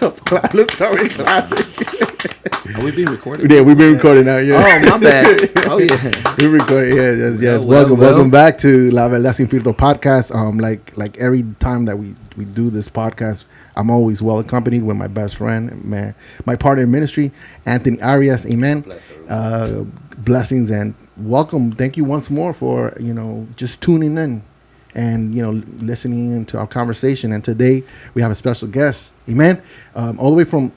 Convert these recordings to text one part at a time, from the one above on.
Let's start with classic. Are we being recorded? Yeah, we've been recording now. Yeah. Oh, my bad. Oh, yeah. We're recording. Yeah, yes. Well. Welcome back to La Verdad Sin Filtro podcast. Like every time that we do this podcast, I'm always well accompanied with my best friend, my partner in ministry, Anthony Arias. Amen. Blessings and welcome. Thank you once more for just tuning in and listening into our conversation. And today we have a special guest. Amen. All the way from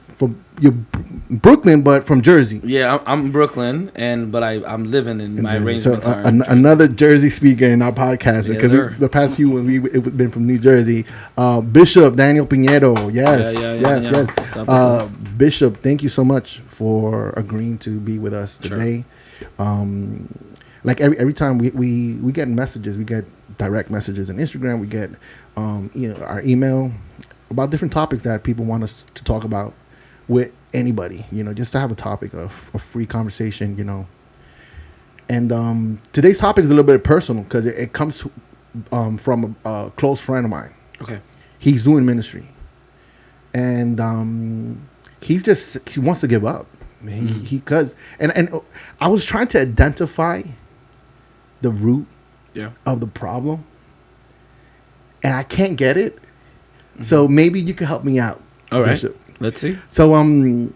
Brooklyn, but from Jersey. Yeah, I'm Brooklyn, but I'm living in my arrangements. So another Jersey speaker in our podcast, because Yes, the past few ones we've been from New Jersey. Bishop Daniel Pinedo. Yes. What's up? Bishop, thank you so much for agreeing to be with us today. Sure. Like every time we get messages, we get direct messages on Instagram, we get our email about different topics that people want us to talk about with anybody, just to have a topic of free conversation, And today's topic is a little bit personal because it comes from a close friend of mine. Okay. He's doing ministry. And he wants to give up. And I was trying to identify the root of the problem. And I can't get it. Mm-hmm. So maybe you could help me out. All right. Bishop. Let's see. So in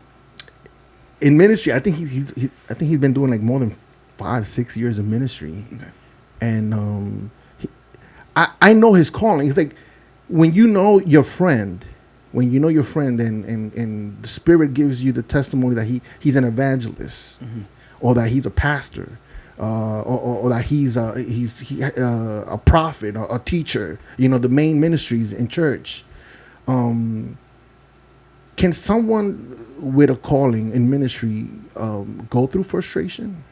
ministry, I think he's been doing like more than 5-6 years of ministry. Okay. And I know his calling. It's like when you know your friend and the Spirit gives you the testimony that he's an evangelist, mm-hmm. or that he's a pastor, or that he's a prophet or a teacher, the main ministries in church. Can someone with a calling in ministry go through frustration?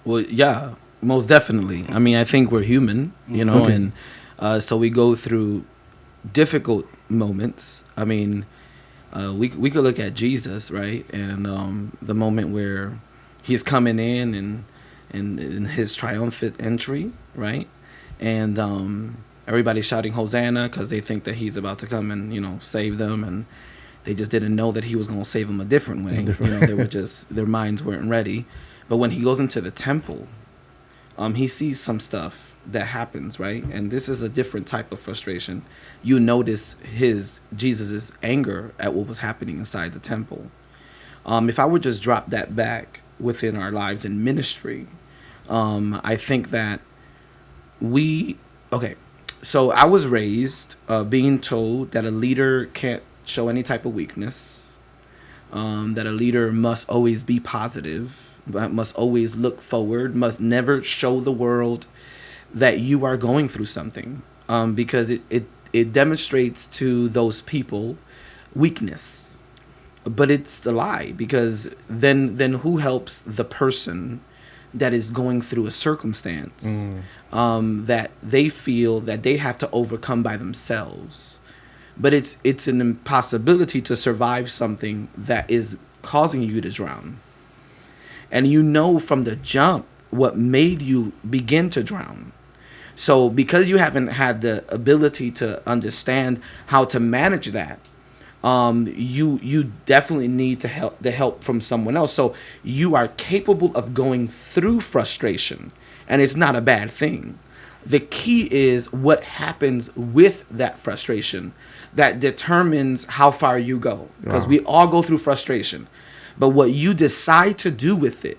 Well, yeah, most definitely. I mean, I think we're human, okay. And so we go through difficult moments. I mean, we could look at Jesus, right? And the moment where he's coming in and his triumphant entry, right? And everybody's shouting Hosanna because they think that he's about to come and, save them. And they just didn't know that he was going to save them a different way. They were just, their minds weren't ready. But when he goes into the temple, he sees some stuff that happens, right? And this is a different type of frustration. You notice Jesus's anger at what was happening inside the temple. If I would just drop that back within our lives in ministry, I think that so I was raised being told that a leader can't show any type of weakness, that a leader must always be positive, must always look forward, must never show the world that you are going through something, because it demonstrates to those people weakness. But it's the lie, because then who helps the person that is going through a circumstance that they feel that they have to overcome by themselves? But it's an impossibility to survive something that is causing you to drown. And from the jump what made you begin to drown. So because you haven't had the ability to understand how to manage that, you definitely need the help from someone else. So you are capable of going through frustration, and it's not a bad thing. The key is what happens with that frustration that determines how far you go. Because we all go through frustration. But what you decide to do with it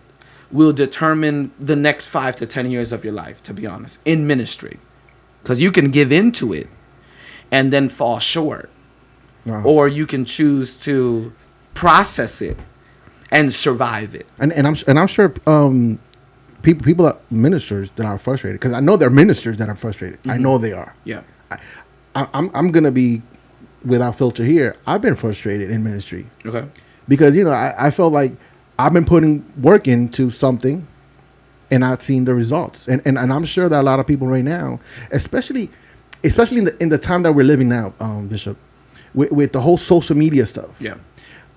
will determine the next 5 to 10 years of your life, to be honest, in ministry. Because you can give into it and then fall short. Or you can choose to process it and survive it. And I'm sure people are ministers that are frustrated, because I know there are ministers that are frustrated. Mm-hmm. I know they are. Yeah. I'm gonna be without filter here. I've been frustrated in ministry. Okay. Because I felt like I've been putting work into something and not seeing the results. And I'm sure that a lot of people right now, especially in the time that we're living now, Bishop, with the whole social media stuff. Yeah.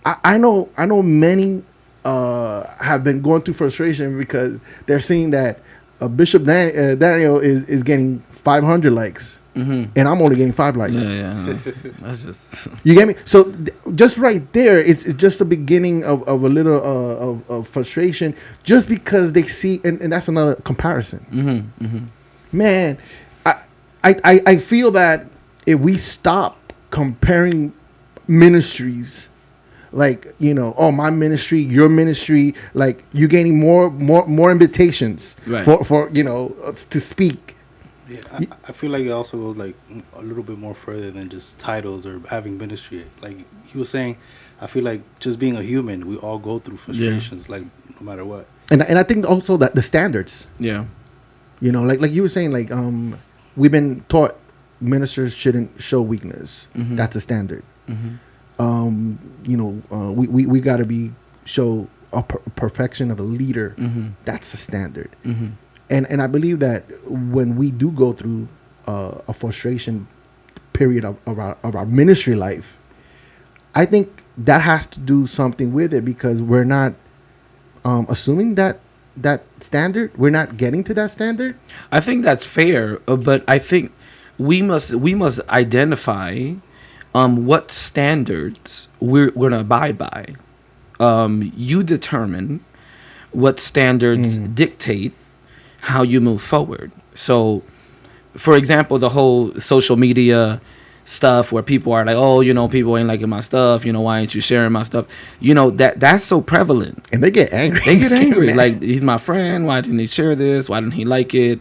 I know many have been going through frustration because they're seeing that Bishop Daniel is getting 500 likes, and I'm only getting 5 likes. Yeah. That's just. You get me? So just right there, it's just the beginning of a little of frustration, just because they see, and that's another comparison. Man, I feel that if we stop comparing ministries, like, you know, oh, my ministry, your ministry, like, you're gaining more invitations for you know, to speak. Yeah, I feel like it also goes like a little bit more further than just titles or having ministry. Like he was saying, I feel like just being a human, we all go through frustrations, like no matter what. And I think also that the standards. Yeah. You know, like you were saying, like we've been taught ministers shouldn't show weakness. That's a standard. You know, we got to show a perfection of a leader. That's a standard. And I believe that when we do go through a frustration period of our ministry life, I think that has to do something with it, because we're not assuming that standard. We're not getting to that standard. I think that's fair, but I think we must identify what standards we're going to abide by. You determine what standards dictate how you move forward. So, for example, the whole social media stuff where people are like, oh, you know, people ain't liking my stuff, you know, why ain't you sharing my stuff? You know, that's so prevalent. And they get angry. They get angry. Like, he's my friend, why didn't he share this? Why didn't he like it?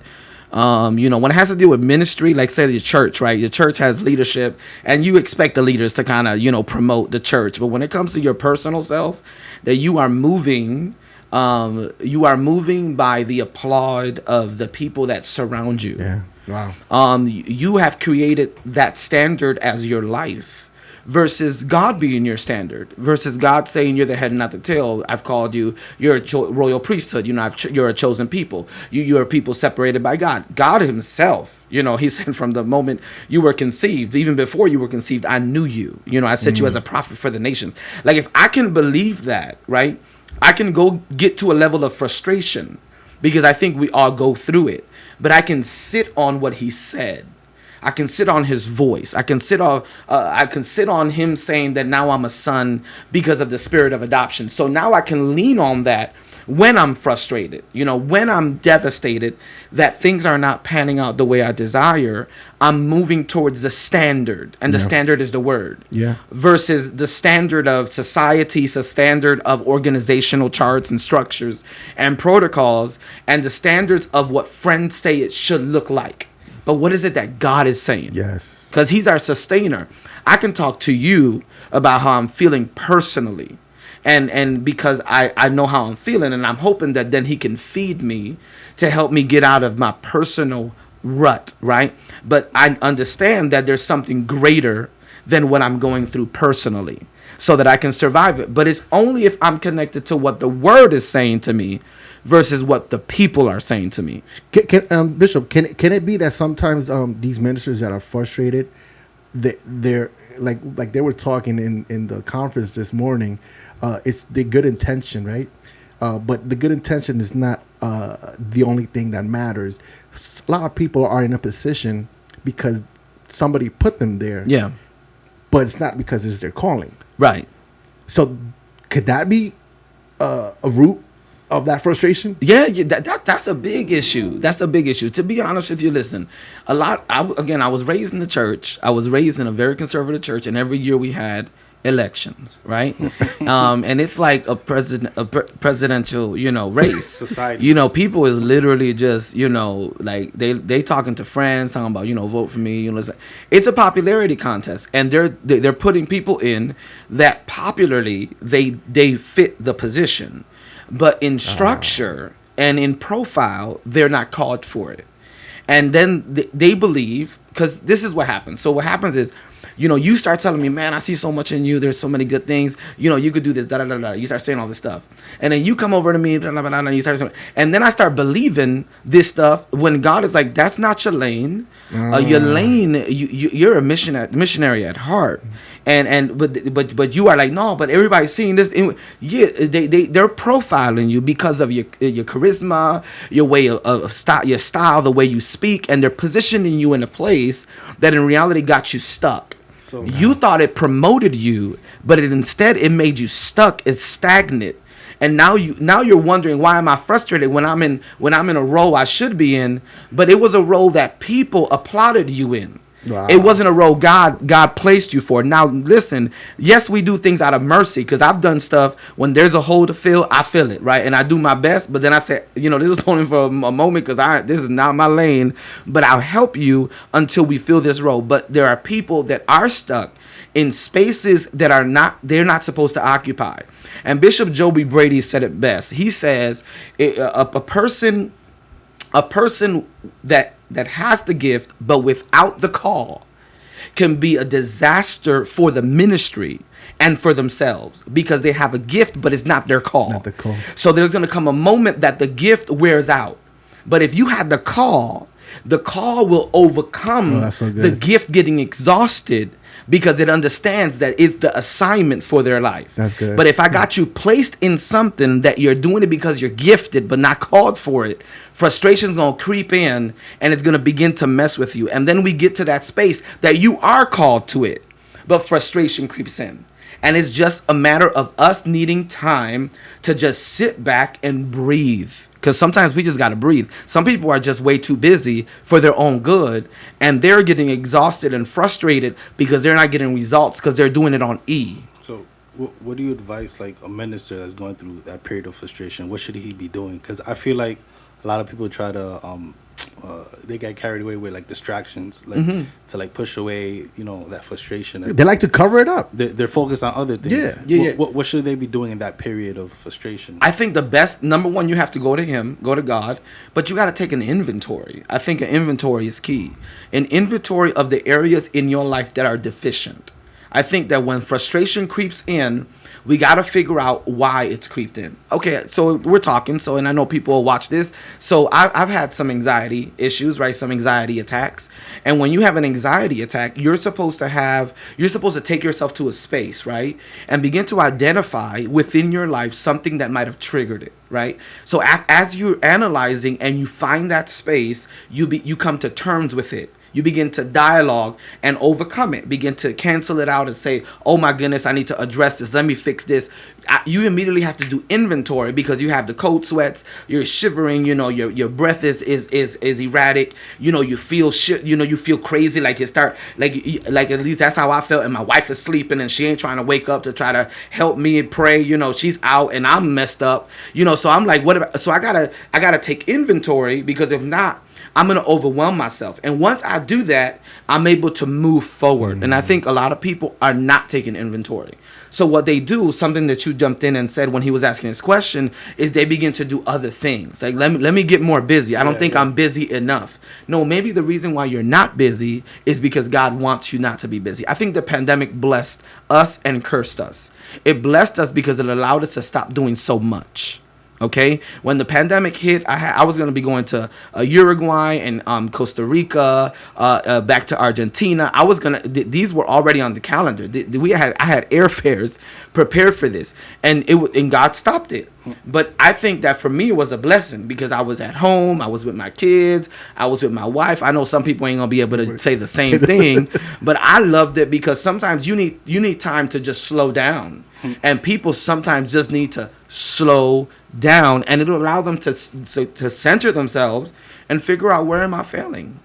You know, when it has to do with ministry, like say your church, right? Your church has leadership and you expect the leaders to kind of, you know, promote the church. But when it comes to your personal self, that you are moving by the applaud of the people that surround you. Yeah. Wow. You have created that standard as your life, versus God being your standard, versus God saying you're the head and not the tail. I've called you, you're a royal priesthood. You know, you're a chosen people. You're a people separated by God. God himself, you know, he said from the moment you were conceived, even before you were conceived, I knew you. You know, I set you as a prophet for the nations. Like, if I can believe that, right, I can go get to a level of frustration, because I think we all go through it. But I can sit on what he said. I can sit on his voice. I can sit on him saying that now I'm a son because of the spirit of adoption. So now I can lean on that when I'm frustrated, you know, when I'm devastated that things are not panning out the way I desire. I'm moving towards the standard, and the standard is the word. Yeah. Versus the standard of society, the standard of organizational charts and structures and protocols, and the standards of what friends say it should look like. But what is it that God is saying? Yes. Because he's our sustainer. I can talk to you about how I'm feeling personally. And because I know how I'm feeling, and I'm hoping that then he can feed me to help me get out of my personal rut, right? But I understand that there's something greater than what I'm going through personally, so that I can survive it. But it's only if I'm connected to what the word is saying to me versus what the people are saying to me. Bishop, can it be that sometimes these ministers that are frustrated, they're like they were talking in the conference this morning, it's the good intention, right? But the good intention is not the only thing that matters. A lot of people are in a position because somebody put them there. Yeah. But it's not because it's their calling. Right. So could that be a root of that frustration? Yeah, that's a big issue. That's a big issue. To be honest with you, listen, I was raised in the church. I was raised in a very conservative church, and every year we had elections, right? And it's like a presidential, you know, race. Society. You know, people is literally just, you know, like they talking to friends, talking about, you know, vote for me. You know, it's a popularity contest, and they're putting people in that popularly they fit the position, but in structure and in profile they're not called for it. And then they believe, because this is what happens. So what happens is, you know, you start telling me, man, I see so much in you. There's so many good things. You know, you could do this, da da da da. You start saying all this stuff. And then you come over to me, da, da, da, da, and you start saying, and then I start believing this stuff when God is like, that's not your lane. Your lane, you're a missionary at heart, but you are like, no, but everybody's seeing this. Yeah, they're profiling you because of your charisma, your way of style, your style, the way you speak, and they're positioning you in a place that in reality got you stuck. So you thought it promoted you, but instead it made you stuck. It's stagnant. And now you're wondering, why am I frustrated when I'm in a role I should be in? But it was a role that people applauded you in. Wow. It wasn't a role God placed you for. Now listen, yes, we do things out of mercy, because I've done stuff when there's a hole to fill, I fill it, right? And I do my best, but then I say, this is only for a moment because this is not my lane, but I'll help you until we fill this role. But there are people that are stuck in spaces that they're not supposed to occupy. And Bishop Joby Brady said it best. He says a person that has the gift but without the call can be a disaster for the ministry and for themselves, because they have a gift but it's not their call. It's not the call. So there's going to come a moment that the gift wears out. But if you had the call will overcome the gift getting exhausted, because it understands that it's the assignment for their life. That's good. But if I got you placed in something that you're doing it because you're gifted but not called for it, frustration's going to creep in and it's going to begin to mess with you. And then we get to that space that you are called to it, but frustration creeps in. And it's just a matter of us needing time to just sit back and breathe. Because sometimes we just got to breathe. Some people are just way too busy for their own good, and they're getting exhausted and frustrated because they're not getting results because they're doing it on E. So what do you advise, like, a minister that's going through that period of frustration? What should he be doing? Because I feel like a lot of people try to they get carried away with like distractions, like to like push away, that frustration. They like to cover it up. They're focused on other things. Yeah. What should they be doing in that period of frustration? I think the best, number one, you have to go to God, but you got to take an inventory. I think an inventory is key. An inventory of the areas in your life that are deficient. I think that when frustration creeps in, we got to figure out why it's creeped in. Okay, so we're talking. So, and I know people will watch this. So I've had some anxiety issues, right? Some anxiety attacks. And when you have an anxiety attack, you're supposed to take yourself to a space, right? And begin to identify within your life something that might have triggered it, right? So as you're analyzing and you find that space, you come to terms with it. You begin to dialogue and overcome it. Begin to cancel it out and say, oh my goodness, I need to address this. Let me fix this. You immediately have to do inventory, because you have the cold sweats, you're shivering, your breath is erratic, you feel shit, you feel crazy, like you start, like at least that's how I felt. And my wife is sleeping and she ain't trying to wake up to try to help me pray, she's out and I'm messed up, so I'm like, so I gotta take inventory, because if not, I'm going to overwhelm myself. And once I do that, I'm able to move forward. And I think a lot of people are not taking inventory. So what they do, something that you jumped in and said when he was asking his question, is they begin to do other things. Like, let me get more busy. I don't think I'm busy enough. No, maybe the reason why you're not busy is because God wants you not to be busy. I think the pandemic blessed us and cursed us. It blessed us because it allowed us to stop doing so much. Okay, when the pandemic hit, I was going to be going to Uruguay and Costa Rica, back to Argentina. I was going to, these were already on the calendar. I had airfares prepared for this, and God stopped it. But I think that for me, it was a blessing, because I was at home, I was with my kids, I was with my wife. I know some people ain't going to be able to say the same thing, but I loved it, because sometimes you need time to just slow down. And people sometimes just need to slow down, and it'll allow them to center themselves and figure out, where am I failing?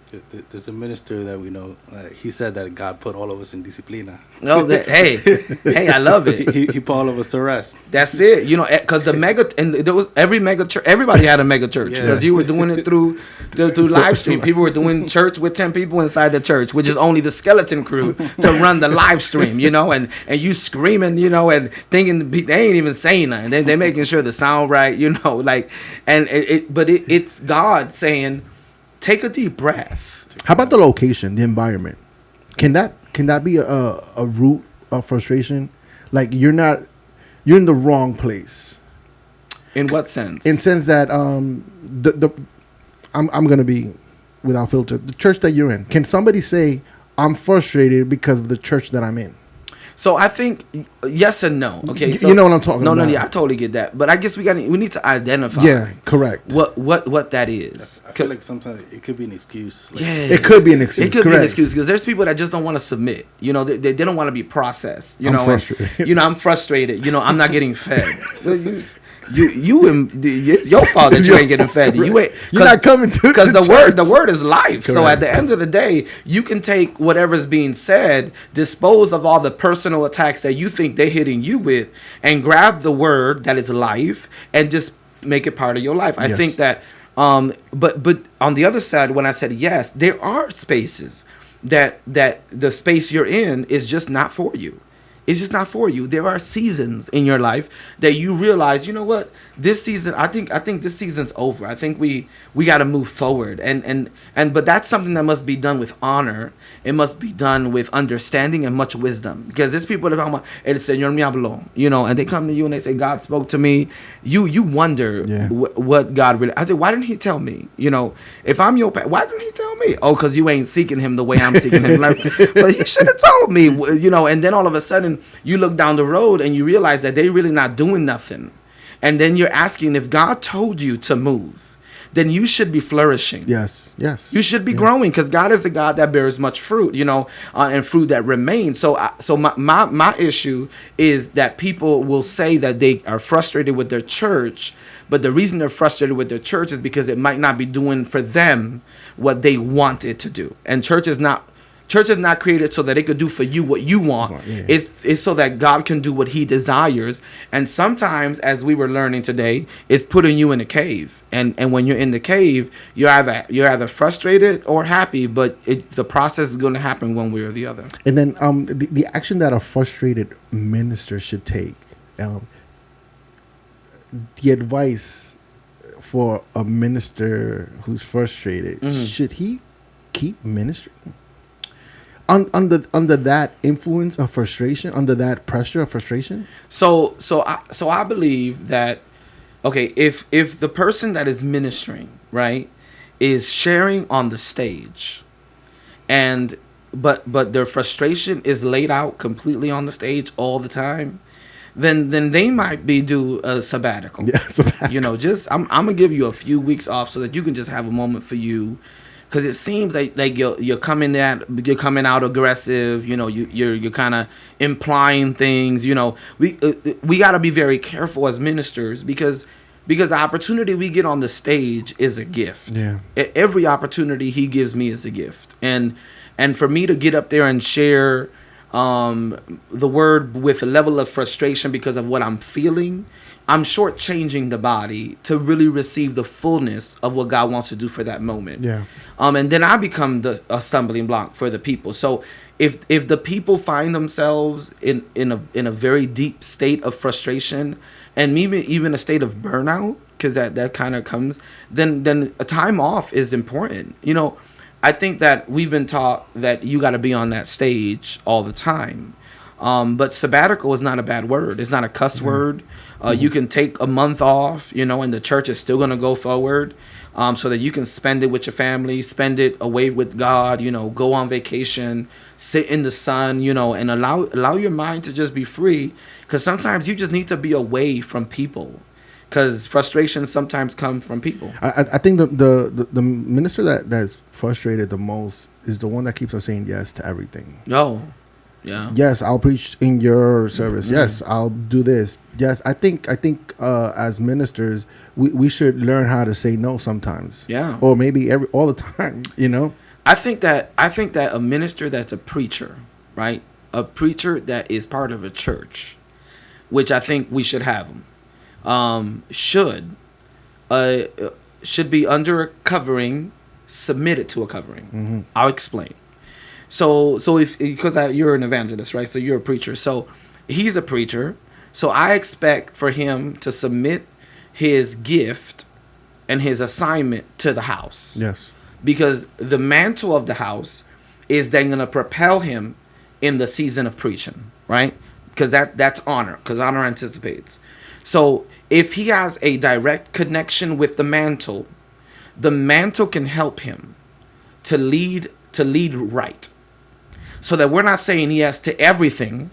There's a minister that we know. He said that God put all of us in disciplina. No, hey, I love it. He put all of us to rest. That's it. Because there was every mega church. Everybody had a mega church, because you were doing it through live stream. People were doing church with 10 people inside the church, which is only the skeleton crew to run the live stream. And you screaming, and thinking they ain't even saying nothing. They're making sure the sound right. But it's God saying, take a deep breath. How about the location, the environment? Can that be a root of frustration? Like, you're in the wrong place. In what sense? In sense that I'm gonna be without filter, the church that you're in, can somebody say, I'm frustrated because of the church that I'm in? So I think yes and no. Okay, so you know what I'm talking about. No, yeah, I totally get that. But I guess we need to identify. Yeah, correct. What that is. I feel like sometimes it could be an excuse. Like, yeah, it could be an excuse. It could be an excuse because there's people that just don't want to submit. You know, they don't want to be processed. You know, frustrated. You know, I'm frustrated. You know, I'm not getting fed. It's your fault that you ain't getting fed. You ain't. You're not coming to because the church. word is life. Correct. So at the end of the day, you can take whatever's being said, dispose of all the personal attacks that you think they're hitting you with, and grab the word that is life and just make it part of your life. I think that. But on the other side, when I said yes, there are spaces that the space you're in is just not for you. It's just not for you. There are seasons in your life that you realize, you know what, this season, I think this season's over. I think we got to move forward. But that's something that must be done with honor. It must be done with understanding and much wisdom. Because there's people that talk about, El Señor me habló, you know, and they come to you and they say, God spoke to me. You wonder what God really, I said, why didn't he tell me? You know, if I'm your, why didn't he tell me? Oh, because you ain't seeking him the way I'm seeking him. Like, but he should have told me, you know, and then all of a sudden, you look down the road and you realize that they're really not doing nothing. And then you're asking, if God told you to move, then you should be flourishing. Yes. You should be growing because God is a God that bears much fruit, you know, and fruit that remains. So my issue is that people will say that they are frustrated with their church, but the reason they're frustrated with their church is because it might not be doing for them what they want it to do. And church is not created so that it could do for you what you want. Yeah. It's so that God can do what he desires. And sometimes, as we were learning today, it's putting you in a cave. And when you're in the cave, you're either frustrated or happy, but the process is going to happen one way or the other. And then the action that a frustrated minister should take, the advice for a minister who's frustrated, should he keep ministering? Under that influence of frustration, under that pressure of frustration. So I believe that, okay, if the person that is ministering, right, is sharing on the stage, but their frustration is laid out completely on the stage all the time, then they might be due a sabbatical. Yeah, sabbatical. You know, just I'm gonna give you a few weeks off so that you can just have a moment for you. Because it seems like you're coming out aggressive, you know, you're kind of implying things, you know. We got to be very careful as ministers because the opportunity we get on the stage is a gift. Yeah. Every opportunity he gives me is a gift, and for me to get up there and share the word with a level of frustration because of what I'm feeling, I'm shortchanging the body to really receive the fullness of what God wants to do for that moment. Yeah. And then I become a stumbling block for the people. So if the people find themselves in a very deep state of frustration and maybe even a state of burnout, because that kind of comes, then a time off is important. You know, I think that we've been taught that you got to be on that stage all the time. But sabbatical is not a bad word. It's not a cuss word. You can take a month off, you know, and the church is still going to go forward, so that you can spend it with your family, spend it away with God, you know, go on vacation, sit in the sun, you know, and allow your mind to just be free. Because sometimes you just need to be away from people, because frustrations sometimes come from people. I think the minister that's frustrated the most is the one that keeps on saying yes to everything. No. Yeah. Yes, I'll preach in your service. Mm-hmm. Yes, I'll do this. Yes, I think as ministers, we should learn how to say no sometimes. Yeah. Or maybe all the time, you know? I think that a minister that's a preacher, right? A preacher that is part of a church, which I think we should have them, should be under a covering, submitted to a covering. Mm-hmm. I'll explain. So because you're an evangelist, right? So you're a preacher. So he's a preacher. So I expect for him to submit his gift and his assignment to the house. Yes. Because the mantle of the house is then going to propel him in the season of preaching, right? Because that's honor, because honor anticipates. So if he has a direct connection with the mantle can help him to lead right, so that we're not saying yes to everything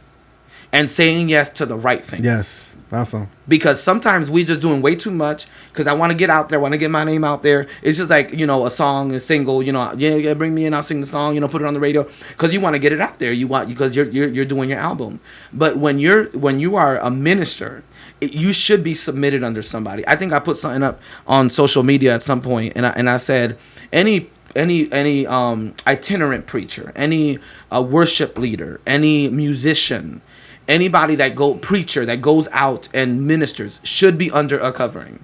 and saying yes to the right things. Yes, awesome. Because sometimes we just doing way too much because I want to get out there, want to get my name out there. It's just like, a song, a single, yeah, bring me in, I'll sing the song, put it on the radio, because you want to get it out there. Because you're doing your album. But when you are a minister, you should be submitted under somebody. I think I put something up on social media at some point, and I said any itinerant preacher, any worship leader, any musician, anybody that goes out and ministers should be under a covering.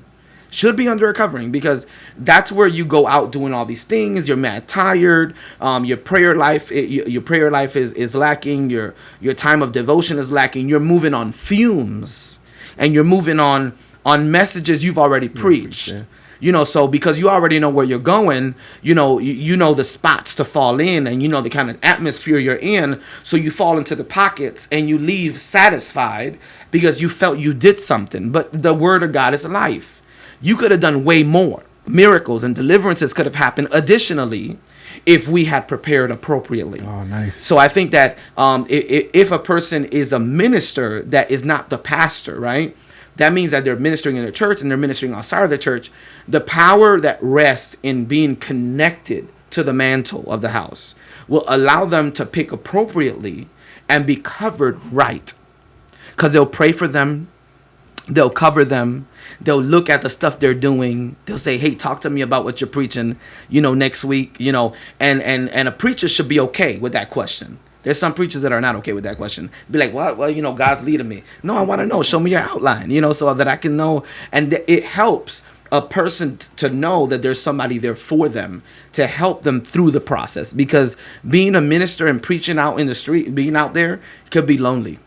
Because that's where you go out doing all these things. You're mad tired. Your prayer life is lacking. Your time of devotion is lacking. You're moving on fumes, and you're moving on messages you've already preached. Yeah. So because you already know where you're going, you know the spots to fall in, and the kind of atmosphere you're in. So you fall into the pockets and you leave satisfied because you felt you did something. But the word of God is life. You could have done way more. Miracles and deliverances could have happened additionally if we had prepared appropriately. Oh, nice. So I think that if a person is a minister that is not the pastor, right? That means that they're ministering in the church and they're ministering outside of the church. The power that rests in being connected to the mantle of the house will allow them to pick appropriately and be covered right. Because they'll pray for them. They'll cover them. They'll look at the stuff they're doing. They'll say, hey, talk to me about what you're preaching, next week, and a preacher should be okay with that question. There's some preachers that are not okay with that question. Be like, well, God's leading me. No, I want to know. Show me your outline, so that I can know. And it helps a person to know that there's somebody there for them to help them through the process. Because being a minister and preaching out in the street, being out there, could be lonely.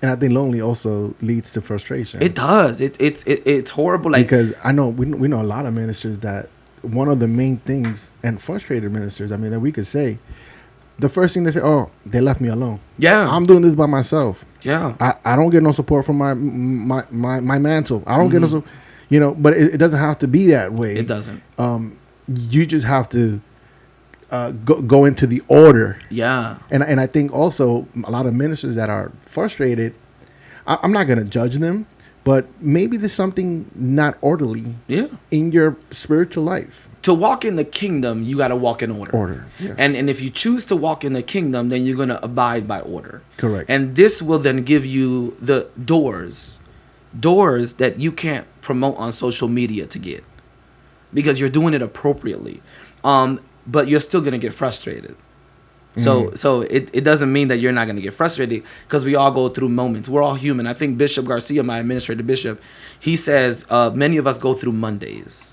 And I think lonely also leads to frustration. It does. It's horrible. Because I know we know a lot of ministers that one of the main things, and frustrated ministers, that we could say, the first thing they say, oh, they left me alone. Yeah. I'm doing this by myself. Yeah. I don't get no support from my mantle. I don't get no support, but it doesn't have to be that way. It doesn't. You just have to go into the order. Yeah. And I think also a lot of ministers that are frustrated, I'm not going to judge them, but maybe there's something not orderly in your spiritual life. To walk in the kingdom, you got to walk in order. Yes. And if you choose to walk in the kingdom, then you're going to abide by order. Correct. And this will then give you the doors that you can't promote on social media to get, because you're doing it appropriately. But you're still going to get frustrated. So it doesn't mean that you're not going to get frustrated, because we all go through moments. We're all human. I think Bishop Garcia, my administrative bishop, he says many of us go through Mondays.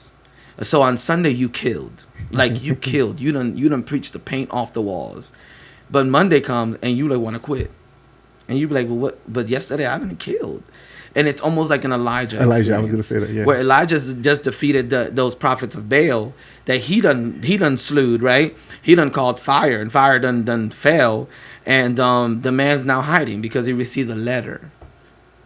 So on Sunday you killed. You killed. You done preached the paint off the walls. But Monday comes and you want to quit. And you be like, well, what? But yesterday I done killed. And it's almost like an Elijah, I was going to say that, yeah. Where Elijah just defeated those prophets of Baal that he done slewed, right? He done called fire, and fire done fell. And the man's now hiding because he received a letter.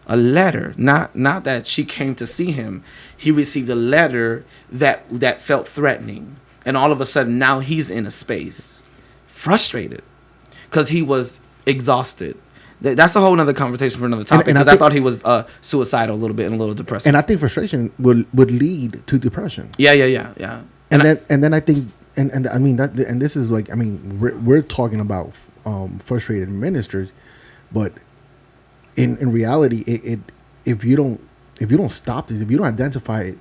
A letter, not that she came to see him. He received a letter that felt threatening. And all of a sudden now he's in a space, frustrated, because he was exhausted. That's a whole nother conversation for another topic, because I thought he was suicidal a little bit and a little depressed. And I think frustration would lead to depression. Yeah. And then I think and this is we're talking about frustrated ministers, but in reality, if you don't stop this, if you don't identify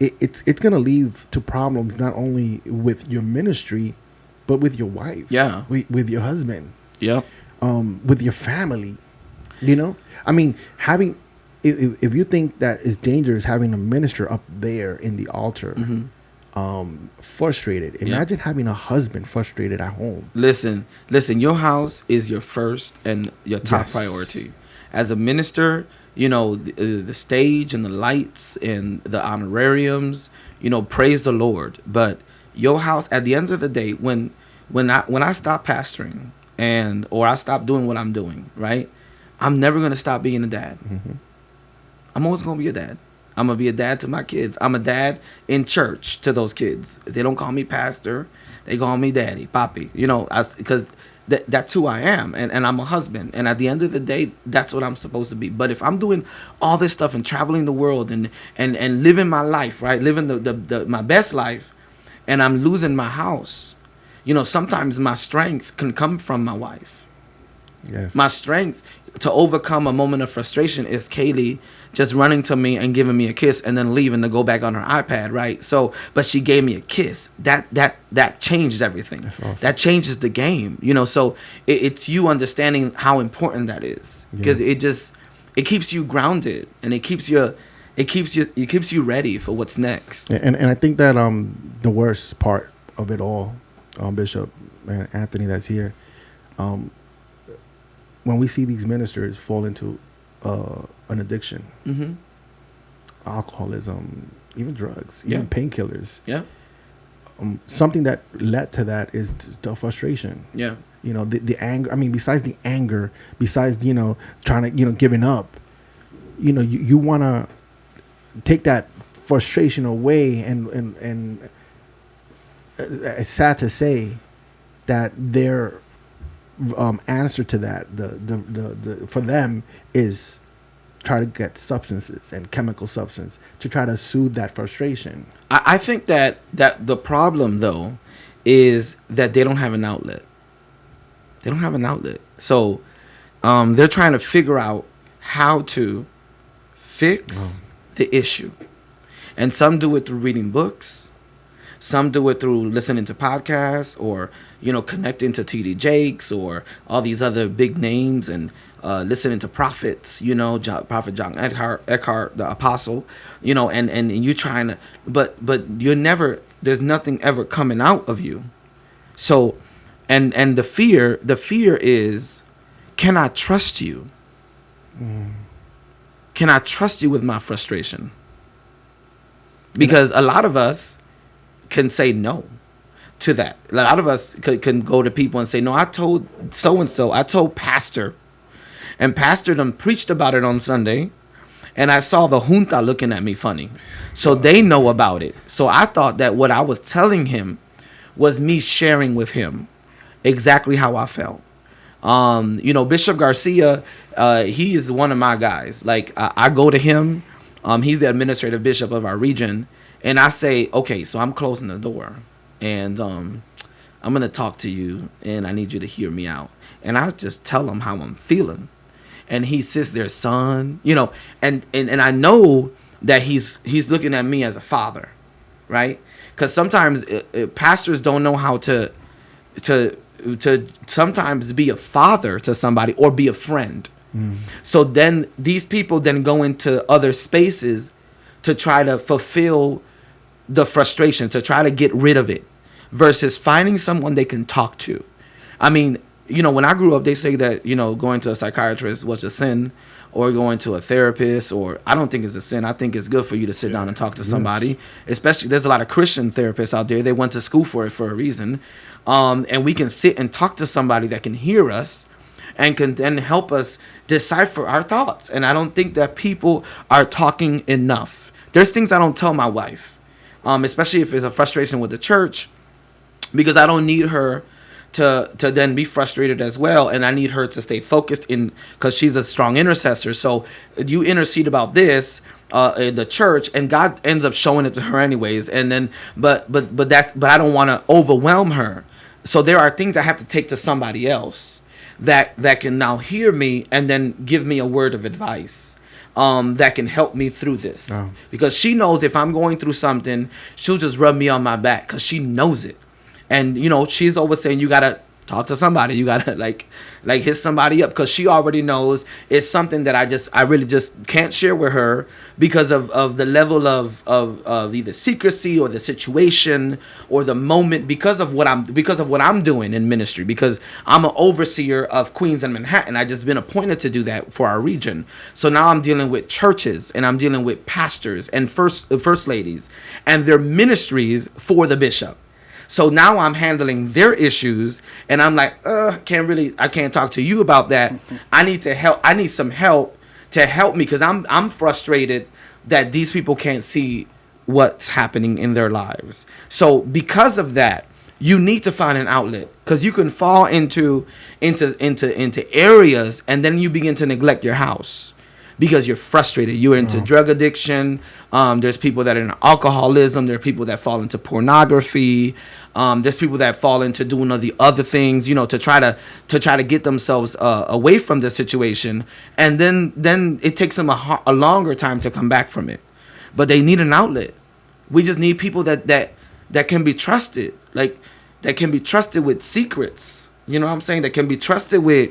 it's gonna lead to problems not only with your ministry, but with your wife. Yeah. With your husband. Yeah. With your family, having, if you think that it's dangerous having a minister up there in the altar, frustrated, imagine having a husband frustrated at home. Listen, your house is your first and your top priority. As a minister, the stage and the lights and the honorariums, praise the Lord. But your house, at the end of the day, when I stop pastoring, or I stop doing what I'm doing, right? I'm never going to stop being a dad. Mm-hmm. I'm always going to be a dad. I'm gonna be a dad to my kids. I'm a dad in church to those kids. They don't call me pastor. They call me daddy, papi. You know, because that's who I am, and I'm a husband. And at the end of the day, that's what I'm supposed to be. But if I'm doing all this stuff and traveling the world and living my life, right, living the my best life, and I'm losing my house, you know, sometimes my strength can come from my wife. Yes. My strength to overcome a moment of frustration is Kaylee just running to me and giving me a kiss and then leaving to go back on her iPad, right? So, but she gave me a kiss. That changed everything. That's awesome. That changes the game, you know. So it's you understanding how important that is, because it keeps you grounded, and it keeps you ready for what's next. And I think that the worst part of it all, Bishop and Anthony that's here, when we see these ministers fall into an addiction, Mm-hmm. alcoholism, even drugs, Yeah. even painkillers, Yeah. something that led to that is the frustration. Yeah. You know, the anger. I mean, besides the anger, besides, you know, trying to, you know, giving up, you know, you want to take that frustration away, and it's sad to say that their answer to that, the for them, is try to get substances and chemical substance to try to soothe that frustration. I think that the problem, though, is that they don't have an outlet. They don't have an outlet. So they're trying to figure out how to fix the issue. And some do it through reading books. Some do it through listening to podcasts, or, you know, connecting to T.D. Jakes or all these other big names, and listening to prophets, you know, Prophet John Eckhart, the apostle, you know, and you trying to, but you're never, there's nothing ever coming out of you. So, and the fear is, can I trust you? Can I trust you with my frustration? Because a lot of us can say no to that. A lot of us can go to people and say, no, I told so-and-so, I told pastor, and pastor done preached about it on Sunday, and I saw the junta looking at me funny. So they know about it. So I thought that what I was telling him was me sharing with him exactly how I felt. You know, Bishop Garcia, he is one of my guys. Like, I go to him. He's the administrative bishop of our region. And I say, okay, so I'm closing the door, and I'm going to talk to you, and I need you to hear me out. And I just tell him how I'm feeling. And he sits there, son, you know, and I know that he's looking at me as a father, right? Because sometimes pastors don't know how to sometimes be a father to somebody or be a friend. So then these people then go into other spaces to try to fulfill the frustration, to try to get rid of it, versus finding someone they can talk to. I mean, you know, when I grew up, they say that, you know, going to a psychiatrist was a sin, or going to a therapist, or I don't think it's a sin. I think it's good for you to sit down and talk to somebody. Especially, there's a lot of Christian therapists out there. They went to school for it for a reason. And we can sit and talk to somebody that can hear us and can then help us decipher our thoughts. And I don't think that people are talking enough. There's things I don't tell my wife, especially if it's a frustration with the church, because I don't need her to then be frustrated as well, and I need her to stay focused because she's a strong intercessor. So you intercede about this in the church, and God ends up showing it to her anyways. And then, but I don't want to overwhelm her. So there are things I have to take to somebody else that can now hear me and then give me a word of advice that can help me through this. Because she knows if I'm going through something, she'll just rub me on my back because she knows it. And, you know, she's always saying, you got to talk to somebody. You got to like hit somebody up, because she already knows it's something that I really just can't share with her because of the level of either secrecy or the situation or the moment, because of what I'm doing in ministry, because I'm an overseer of Queens and Manhattan. I just been appointed to do that for our region. So now I'm dealing with churches, and I'm dealing with pastors and first ladies and their ministries for the bishop. So now I'm handling their issues, and I'm like, I can't talk to you about that. I need to help. I need some help to help me, because I'm frustrated that these people can't see what's happening in their lives. So because of that, you need to find an outlet, because you can fall into areas, and then you begin to neglect your house because you're frustrated. You're into drug addiction. There's people that are in alcoholism. There are people that fall into pornography. There's people that fall into doing all the other things, you know, to try to get themselves away from the situation, and then it takes them a longer time to come back from it. But they need an outlet. We just need people that can be trusted, like that can be trusted with secrets. You know what I'm saying? That can be trusted with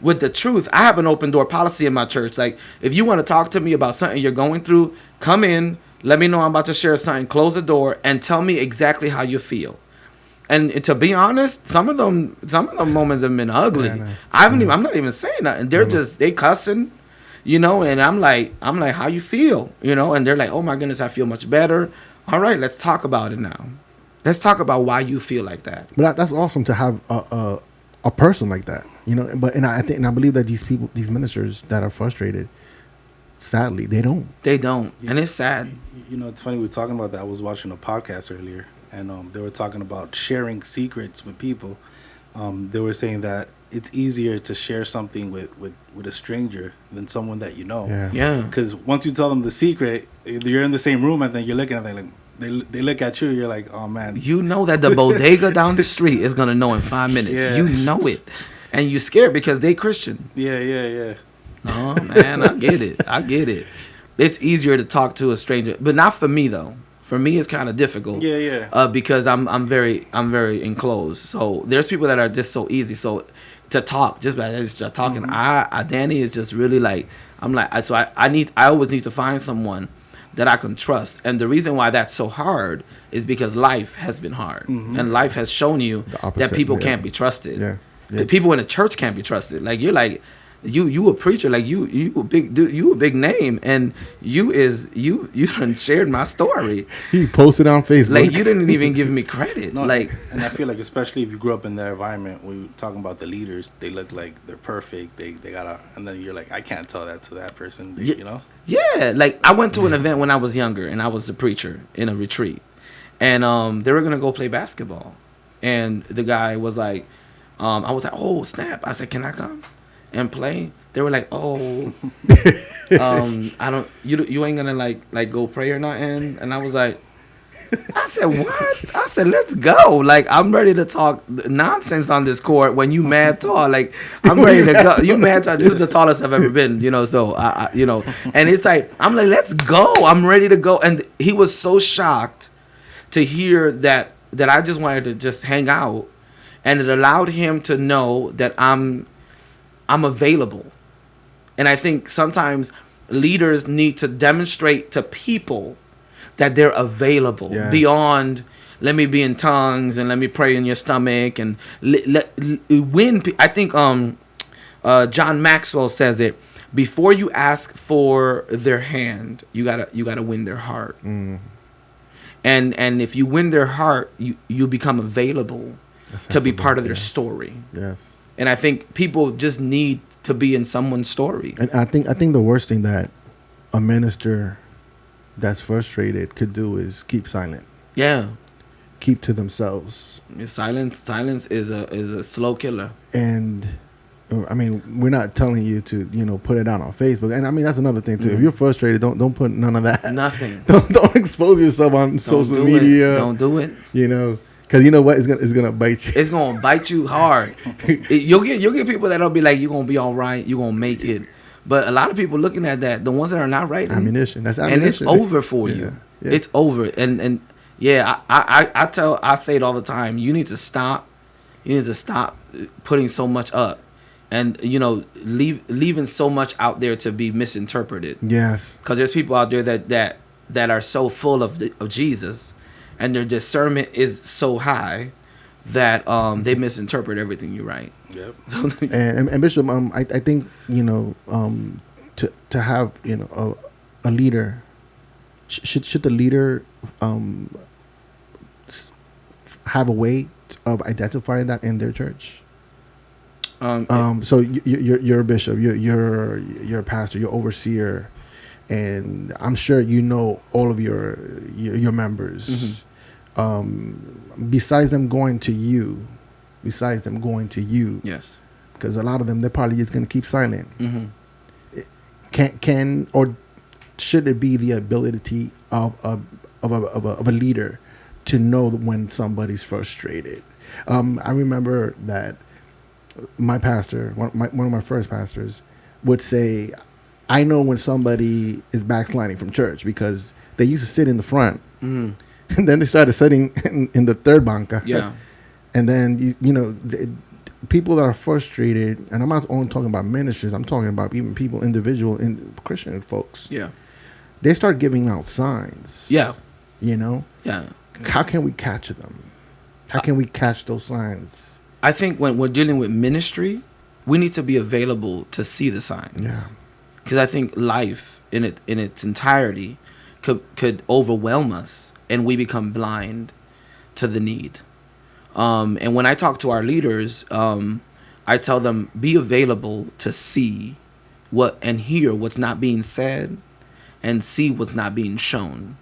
the truth. I have an open door policy in my church. Like, if you want to talk to me about something you're going through, come in, let me know I'm about to share something, close the door, and tell me exactly how you feel. And to be honest, some of them moments have been ugly. Yeah, I'm not even saying nothing. They're just, they cussing, you know, and I'm like, how you feel, you know? And they're like, oh my goodness, I feel much better. All right, let's talk about it now. Let's talk about why you feel like that. But that's awesome to have a person like that, you know. But I believe that these ministers that are frustrated, sadly, they don't. And it's sad. You know, it's funny, we were talking about that. I was watching a podcast earlier, and they were talking about sharing secrets with people. They were saying that it's easier to share something with a stranger than someone that you know. Yeah. Because once you tell them the secret, you're in the same room, and then you're looking at them like, they look at you, you're like, oh man. You know that the bodega down the street is gonna know in 5 minutes. Yeah. You know it, and you're scared because they Christian. Yeah. Oh man, I get it. It's easier to talk to a stranger, but not for me though. For me, it's kind of difficult. Yeah. Because I'm very enclosed. So there's people that are just so easy. So to talk, just by just talking, Danny is just really like, I'm like, so I always need to find someone that I can trust. And the reason why that's so hard is because life has been hard, and life has shown you that people can't be trusted. Yeah. The people in the church can't be trusted. Like, you're like, you a preacher, like you a big dude, you a big name, and you done shared my story. He posted on Facebook. Like, you didn't even give me credit. No, like, and I feel like, especially if you grew up in that environment, when you're talking about the leaders, they look like they're perfect. They gotta, and then you're like, I can't tell that to that person. You know? Yeah. Like, I went to an event when I was younger, and I was the preacher in a retreat, and they were gonna go play basketball, and the guy was like, I was like, oh snap! I said, can I come and play? They were like, oh, I don't, you ain't gonna like go pray or nothing. And I was like, I said, what? I said, let's go. Like, I'm ready to talk nonsense on this court when you mad tall. Like, I'm ready to go. You mad tall. This is the tallest I've ever been, you know. So I you know, and it's like, I'm like, let's go. I'm ready to go. And he was so shocked to hear that I just wanted to just hang out, and it allowed him to know that I'm available. And I think sometimes leaders need to demonstrate to people that they're available beyond, let me be in tongues and let me pray in your stomach. And I think John Maxwell says it, before you ask for their hand, you gotta win their heart. And if you win their heart, you become available to be part of their story. Yes. And I think people just need to be in someone's story. And I think the worst thing that a minister that's frustrated could do is keep silent. Yeah. Keep to themselves. Silence is a slow killer. And I mean, we're not telling you to, you know, put it out on Facebook. And I mean, that's another thing too. If you're frustrated, don't put none of that. Nothing. Don't expose yourself on social media. Don't do it. You know, because you know what? It's gonna bite you. It's gonna bite you hard. You'll get people that'll be like, you're gonna be all right, you're gonna make it. But a lot of people looking at that, the ones that are not right, ammunition. That's ammunition. And it's over for you. Yeah. It's over. And yeah, I say it all the time. You need to stop. You need to stop putting so much up, and you know, leaving so much out there to be misinterpreted. Yes. Because there's people out there that are so full of Jesus, and their discernment is so high that they misinterpret everything you write. Yep. So, and Bishop, I think, you know, to have, you know, a leader, should the leader have a way of identifying that in their church? So you're a bishop, you're a pastor, you're overseer, and I'm sure you know all of your members. Besides them going to you, Yes. because a lot of them, they're probably just going to keep silent. Can or should it be the ability of a leader to know when somebody's frustrated? I remember that my pastor, one of my first pastors, would say, I know when somebody is backsliding from church, because they used to sit in the front, and then they started sitting in the third banca. Yeah. And then, people that are frustrated, and I'm not only talking about ministers, I'm talking about even people, individual Christian folks. Yeah. They start giving out signs. Yeah. Yeah. How can we catch them? How can we catch those signs? I think when we're dealing with ministry, we need to be available to see the signs. Yeah. Because I think life in its entirety could overwhelm us, and we become blind to the need. And when I talk to our leaders, I tell them, be available to see and hear what's not being said, and see what's not being shown.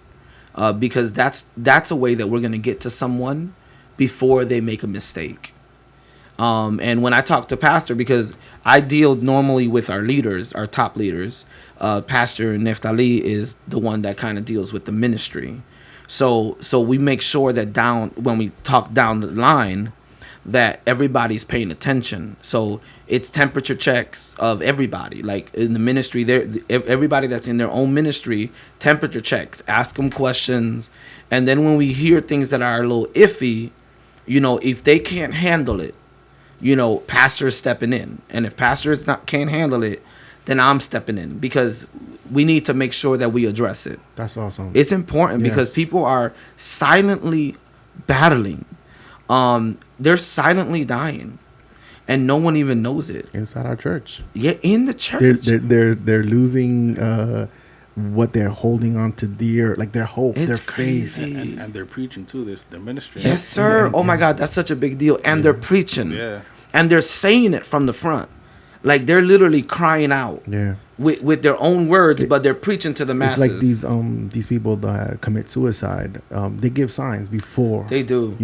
Because that's a way that we're going to get to someone before they make a mistake. And when I talk to pastor, because I deal normally with our leaders, our top leaders, Pastor Neftali is the one that kind of deals with the ministry. So we make sure that when we talk down the line, that everybody's paying attention. So it's temperature checks of everybody. Like in the ministry, everybody that's in their own ministry, temperature checks, ask them questions. And then when we hear things that are a little iffy, if they can't handle it, pastor is stepping in. And if pastor can't handle it, then I'm stepping in, because we need to make sure that we address it. That's awesome. It's important because people are silently battling. They're silently dying, and no one even knows it. Inside our church. Yeah, in the church. They're losing what they're holding on to dear, like their hope, their faith. And they're preaching too. Their ministry. Yes, sir. Oh my God, that's such a big deal. And they're preaching. Yeah. And they're saying it from the front. Like they're literally crying out. Yeah. With their own words, but they're preaching to the masses. It's like these people that commit suicide, they give signs before. They do.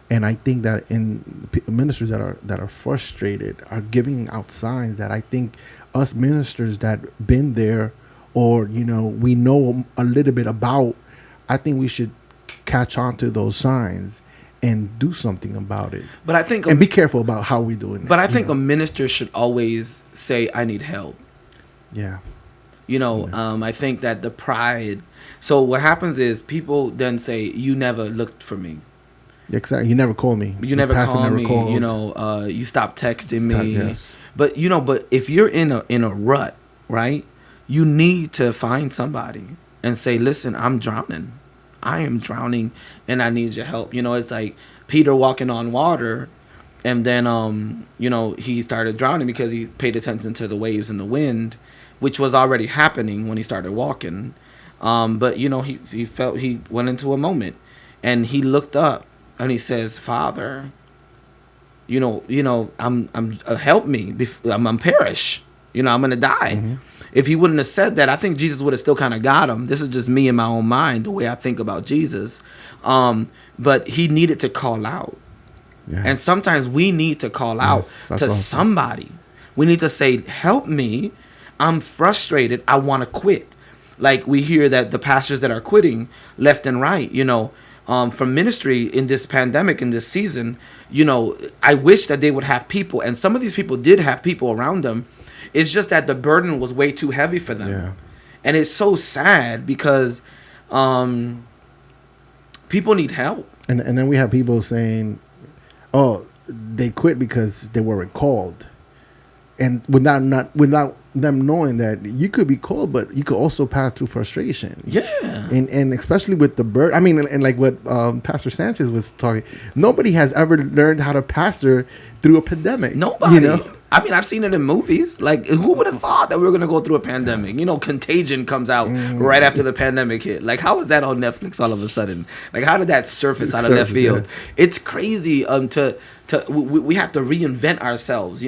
And I think that in ministers that are frustrated are giving out signs that I think us ministers that been there, or we know a little bit about, I think we should catch on to those signs and do something about it. But I think and be careful about how we doing it. But I think a minister should always say, I need help. Yeah. I think that the pride. So what happens is people then say, you never looked for me. Exactly. You never called me. You never called me. Called. You stopped texting me. Yes. But if you're in a rut, right? You need to find somebody and say, listen, I'm drowning. I am drowning, and I need your help. It's like Peter walking on water, and then he started drowning because he paid attention to the waves and the wind, which was already happening when he started walking. But he went into a moment, and he looked up. And he says, Father, I'm help me. I'm perish. I'm going to die. Mm-hmm. If he wouldn't have said that, I think Jesus would have still kind of got him. This is just me in my own mind, the way I think about Jesus. But he needed to call out. Yeah. And sometimes we need to call out to awesome. Somebody. We need to say, help me. I'm frustrated. I want to quit. Like we hear that the pastors that are quitting left and right, from ministry in this pandemic, in this season, I wish that they would have people. And some of these people did have people around them. It's just that the burden was way too heavy for them. Yeah. And it's so sad because people need help. And then we have people saying, oh, they quit because they weren't called. And without them knowing that you could be called, but you could also pass through frustration. Yeah. And especially with the bird. I mean, and like what Pastor Sanchez was talking, nobody has ever learned how to pastor through a pandemic. Nobody. I mean, I've seen it in movies. Like, who would have thought that we were going to go through a pandemic? Contagion comes out right after the pandemic hit. Like, how was that on Netflix all of a sudden? Like, how did that surface out of left field? Yeah. It's crazy. We have to reinvent ourselves,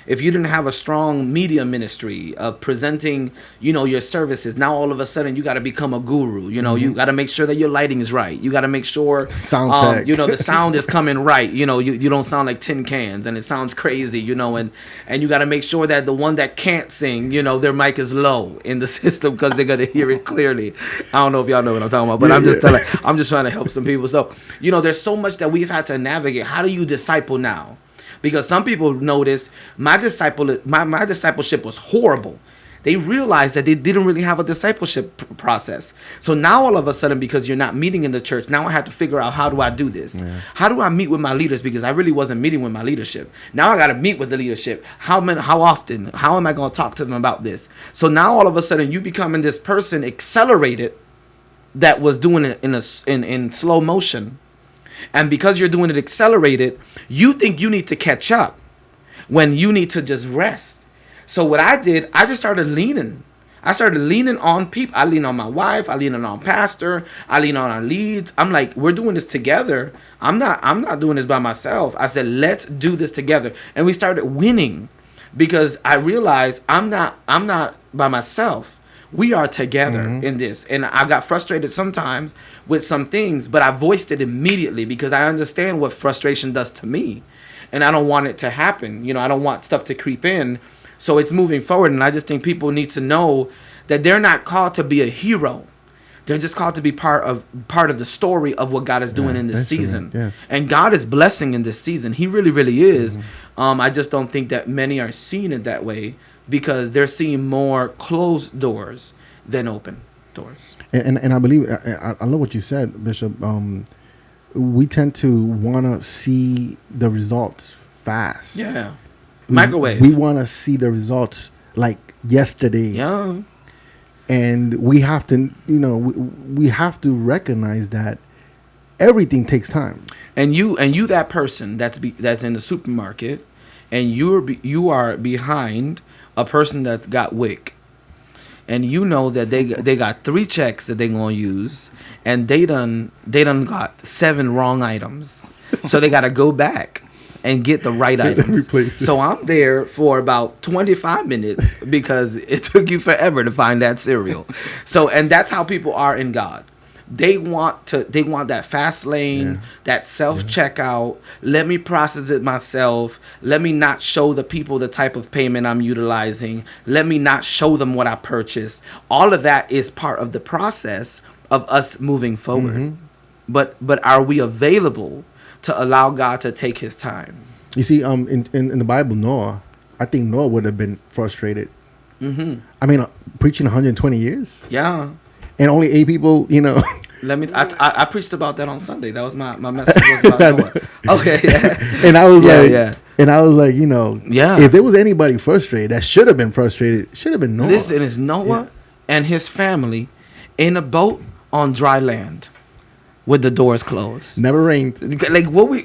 If you didn't have a strong media ministry of presenting, your services, now all of a sudden you got to become a guru. You got to make sure that your lighting is right. You got to make sure sound check. The sound is coming right. You don't sound like tin cans and it sounds crazy. And you got to make sure that the one that can't sing, their mic is low in the system because they're gonna hear it clearly. I don't know if y'all know what I'm talking about, but I'm just trying to help some people. So there's so much that we've had to navigate. How do you disciple now? Because some people notice my discipleship was horrible. They realized that they didn't really have a discipleship process. So now all of a sudden, because you're not meeting in the church, now I have to figure out, how do I do this? Yeah. How do I meet with my leaders? Because I really wasn't meeting with my leadership. Now I got to meet with the leadership. How often? How am I going to talk to them about this? So now all of a sudden you becoming this person accelerated that was doing it in slow motion. And because you're doing it accelerated, you think you need to catch up when you need to just rest. So what I did, I just started leaning. I started leaning on people. I lean on my wife. I lean on pastor. I lean on our leads. I'm like, we're doing this together. I'm not doing this by myself. I said, let's do this together. And we started winning because I realized I'm not by myself. We are together in this. And I got frustrated sometimes with some things, but I voiced it immediately because I understand what frustration does to me. And I don't want it to happen. I don't want stuff to creep in. So it's moving forward. And I just think people need to know that they're not called to be a hero. They're just called to be part of the story of what God is doing in this season. Yes. And God is blessing in this season. He really, really is. I just don't think that many are seeing it that way, because they're seeing more closed doors than open doors. And I believe, I love what you said, Bishop. We tend to want to see the results fast. Yeah. Microwave. We want to see the results like yesterday. Yeah. And we have to, we have to recognize that everything takes time. And you that person that's in the supermarket, and you are behind a person that got WIC, and that they got 3 checks that they gonna use, and they done got 7 wrong items, so they gotta go back and get the right items. So I'm there for about 25 minutes because it took you forever to find that cereal. So, and that's how people are in God. They want that fast lane, that self-checkout. Let me process it myself. Let me not show the people the type of payment I'm utilizing. Let me not show them what I purchased. All of that is part of the process of us moving forward. But are we available to allow God to take his time? You see, in the Bible, Noah, I think Noah would have been frustrated. I mean, preaching 120 years. Yeah. And only 8 people, I preached about that on Sunday. That was my message was about Noah. Okay, yeah. And I was like, if there was anybody frustrated, that should have been frustrated, it should have been Noah. Listen, it's Noah and his family in a boat on dry land with the doors closed. Never rained. Like what we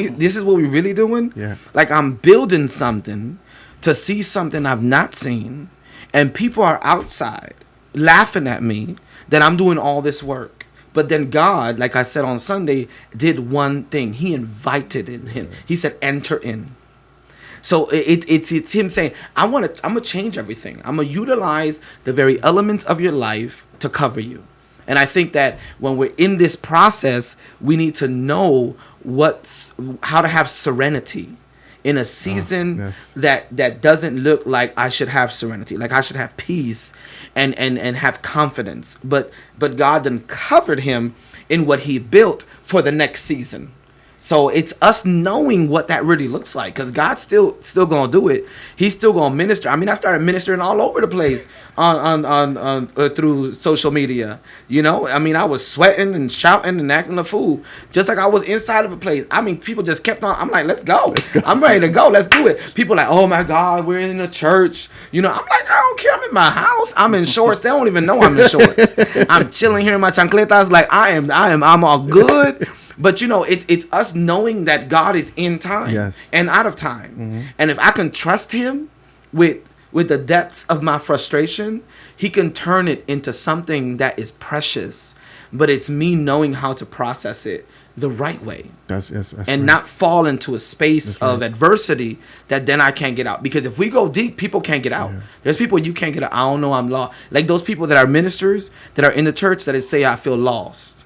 this is what we really doing? Yeah. Like I'm building something to see something I've not seen, and people are outside laughing at me that I'm doing all this work. But then God, like I said on Sunday, did one thing. He invited in him. He said, enter in. So it's him saying, I'm gonna change everything. I'm gonna utilize the very elements of your life to cover you. And I think that when we're in this process, we need to know how to have serenity in a season that doesn't look like I should have serenity, like I should have peace and have confidence. But God then covered him in what he built for the next season. So it's us knowing what that really looks like, because God's still gonna do it. He's still gonna minister. I mean, I started ministering all over the place on through social media. I mean, I was sweating and shouting and acting a fool, just like I was inside of a place. I mean, people just kept on. I'm like, let's go. I'm ready to go. Let's do it. People like, oh my God, we're in the church. I'm like, I don't care. I'm in my house. I'm in shorts. They don't even know I'm in shorts. I'm chilling here in my chancletas. Like I'm all good. But it's us knowing that God is in time and out of time. And if I can trust him with the depth of my frustration, he can turn it into something that is precious. But it's me knowing how to process it the right way. That's and right. not fall into a space of adversity that then I can't get out. Because if we go deep, people can't get out. There's people you can't get out. I don't know, I'm lost. Like those people that are ministers that are in the church that say I feel lost.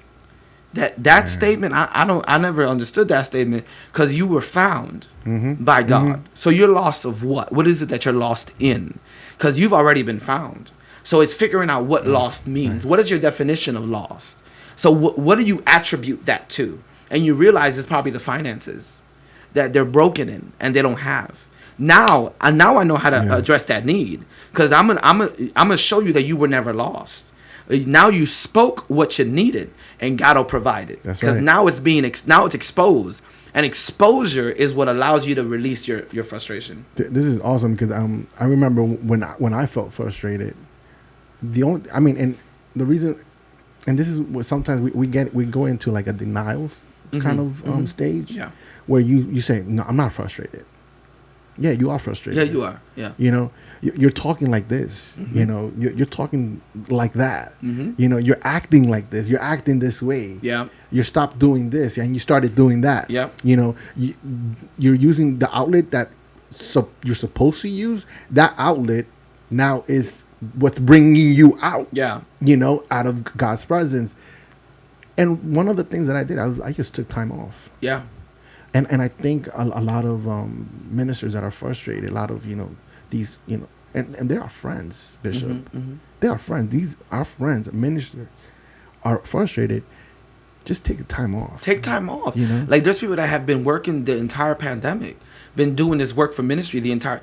That statement, I never understood that statement, because you were found by God. So you're lost of what? What is it that you're lost in? Because you've already been found. So it's figuring out what lost means. What is your definition of lost? So what do you attribute that to? And you realize it's probably the finances that they're broken in and they don't have. Now I know how to address that need, because I'm gonna show you that you were never lost. Now you spoke what you needed, and God will provide it. Because now it's now it's exposed, and exposure is what allows you to release your frustration. This is awesome, because I remember when I felt frustrated. And the reason, and this is what sometimes we go into like a denials kind of stage, where you say, no, I'm not frustrated. Yeah, you are frustrated. Yeah, you are. Yeah. You know, you're talking like this. You know, you're talking like that. You know, you're acting like this. You're acting this way. Yeah. You stopped doing this and you started doing that. Yeah. You know, you're using the outlet that you're supposed to use. That outlet now is what's bringing you out. Yeah. You know, out of God's presence. And one of the things that I did, I just took time off. Yeah. And I think a lot of ministers that are frustrated, a lot of, these, and they are friends, Bishop. They are friends. These are friends, ministers are frustrated. Just take the time off. Take time off. Like there's people that have been working the entire pandemic, been doing this work for ministry the entire,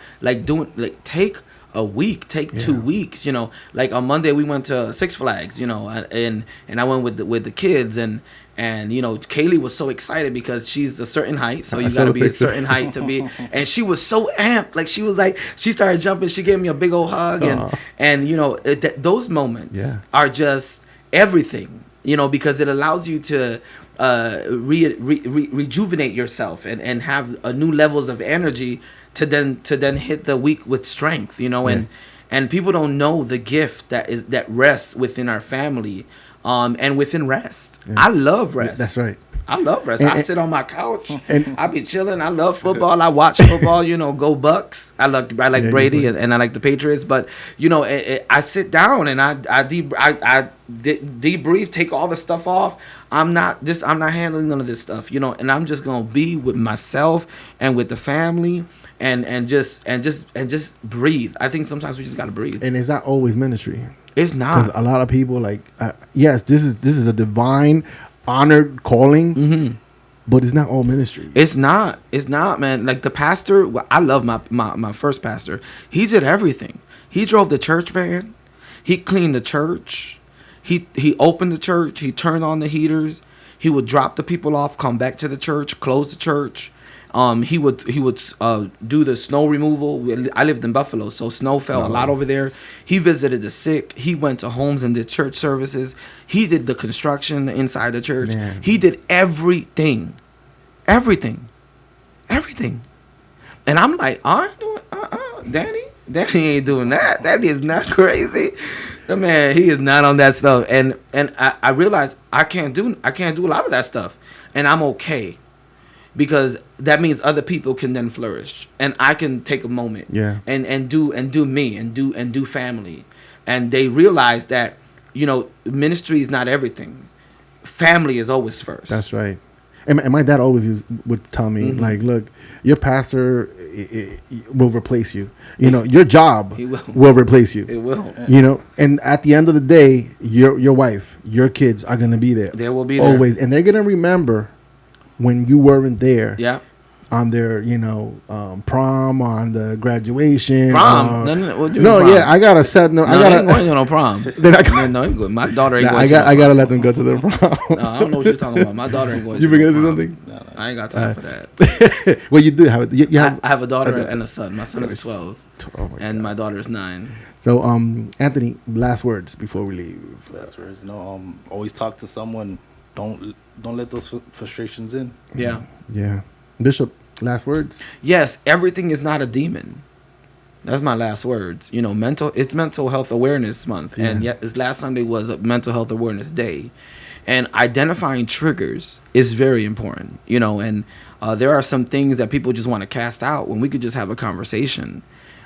take a week, take 2 weeks, like on Monday we went to Six Flags, and I went with the kids, and Kaylee was so excited because she's a certain height, so you got to be a certain height to be, and she was so amped, like she started jumping, she gave me a big old hug, and those moments are just everything, because it allows you to rejuvenate yourself and have a new levels of energy to then hit the week with strength, and people don't know the gift that rests within our family, and within rest. I love rest. That's right. I love rest. I sit on my couch and I be chilling. I love football. I watch football. Go Bucks. I like Brady and I like the Patriots. But I sit down and I debrief, take all the stuff off. I'm not handling none of this stuff. And I'm just gonna be with myself and with the family. And just breathe. I think sometimes we just gotta breathe. And it's not always ministry. It's not. Because a lot of people yes, this is a divine, honored calling, but it's not all ministry. It's not, man. Like the pastor, I love my first pastor. He did everything. He drove the church van. He cleaned the church. He opened the church. He turned on the heaters. He would drop the people off, come back to the church, close the church. He would do the snow removal. I lived in Buffalo, so snow fell a lot over there. He visited the sick. He went to homes and did church services. He did the construction inside the church. Man. He did everything. And I'm like, I ain't doing Danny ain't doing that. Danny is not crazy. The man, he is not on that stuff. And I realized I can't do a lot of that stuff, and I'm okay. Because that means other people can then flourish, and I can take a moment, and do me and do family, and they realize that ministry is not everything. Family is always first. That's right. And my dad always would tell me look, your pastor will replace you. Your job will replace you. It will. And at the end of the day, your wife, your kids are gonna be there. They will be there always, and they're gonna remember when you weren't there, on their, prom, on the graduation. Prom? I gotta set. No, I gotta. Ain't going to no prom. My daughter ain't going. I gotta let them go to their prom. No, I don't know what you're talking about. My daughter ain't going. You been gonna say something? No, I ain't got time for that. Well, you do have. You have. I have a daughter and a son. My son is 12, and my daughter is 9. So, Anthony, last words before we leave. Last words. No. Always talk to someone. Don't let those frustrations in. Yeah. Yeah. Bishop, last words? Yes, everything is not a demon. That's my last words. It's Mental Health Awareness Month. Yeah. And this last Sunday was a Mental Health Awareness Day. And identifying triggers is very important, you know, and there are some things that people just want to cast out when we could just have a conversation,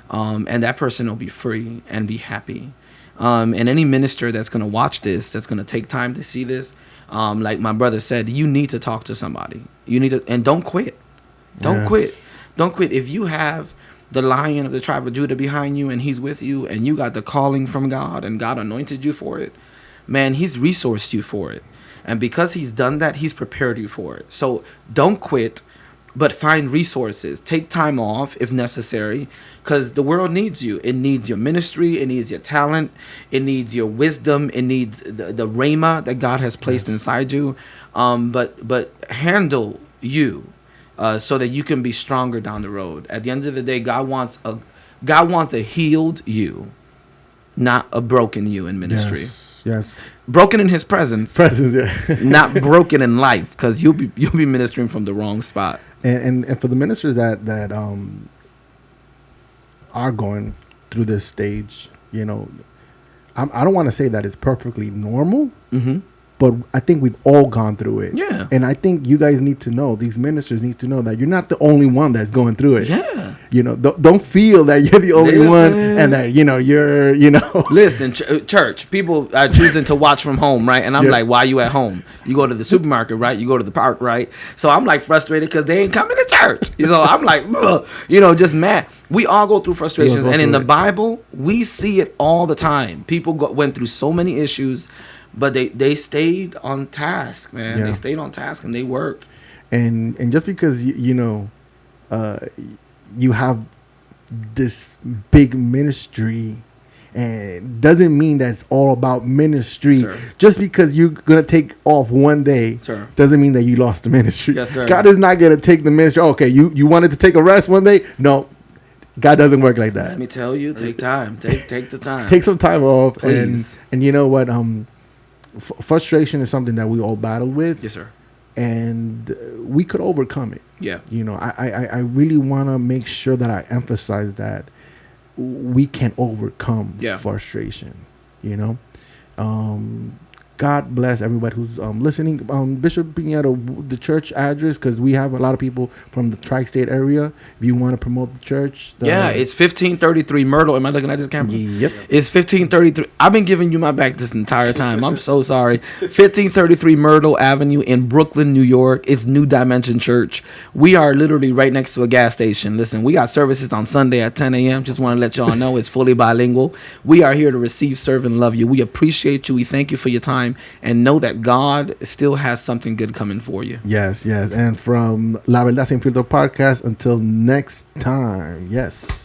and that person will be free and be happy. And any minister that's going to watch this, that's going to take time to see this, like my brother said, you need to talk to somebody. You need to, and don't quit. Don't quit. Don't quit. If you have the Lion of the tribe of Judah behind you and he's with you and you got the calling from God and God anointed you for it, man, he's resourced you for it. And because he's done that, he's prepared you for it. So don't quit, but find resources. Take time off if necessary, because the world needs you. It needs your ministry. It needs your talent. It needs your wisdom. It needs the rhema that God has placed inside you. But handle you. So that you can be stronger down the road. At the end of the day, God wants a healed you, not a broken you in ministry. Yes. Broken in His presence. Yeah. Not broken in life, because you'll be ministering from the wrong spot. And for the ministers that are going through this stage, you know, I don't want to say that it's perfectly normal. Mm-hmm. But I think we've all gone through it. Yeah. And I think you guys need to know, these ministers need to know that you're not the only one that's going through it. Yeah. You know, don't feel that you're the only one and that, you know, you're, you know. Listen, church, people are choosing to watch from home, right? And I'm like, why are you at home? You go to the supermarket, right? You go to the park, right? So I'm like frustrated because they ain't coming to church. You know, I'm like, you know, just mad. We all go through frustrations. And in the Bible, we see it all the time. People went through so many issues. But they stayed on task, man. Yeah. They stayed on task and they worked. And just because you know, you have this big ministry, and doesn't mean that it's all about ministry. Sir. Just because you're gonna take off one day, sir, doesn't mean that you lost the ministry. Yes, sir. God is not gonna take the ministry. Okay, you wanted to take a rest one day? No. God doesn't work like that. Let me tell you, take time. Take the time. Take some time off. Please. And you know what? Frustration is something that we all battle with. Yes, sir. And we could overcome it. Yeah. You know, I really want to make sure that I emphasize that we can overcome frustration, you know. God bless everybody who's listening. Bishop Pinheiro, the church address, because we have a lot of people from the tri-state area. If you want to promote the church. It's 1533 Myrtle. Am I looking at this camera? Yep. It's 1533. I've been giving you my back this entire time. I'm so sorry. 1533 Myrtle Avenue in Brooklyn, New York. It's New Dimension Church. We are literally right next to a gas station. Listen, we got services on Sunday at 10 a.m. Just want to let y'all know it's fully bilingual. We are here to receive, serve, and love you. We appreciate you. We thank you for your time. And know that God still has something good coming for you. Yes. And from La Verdad Sin Filtro podcast, until next time. Yes.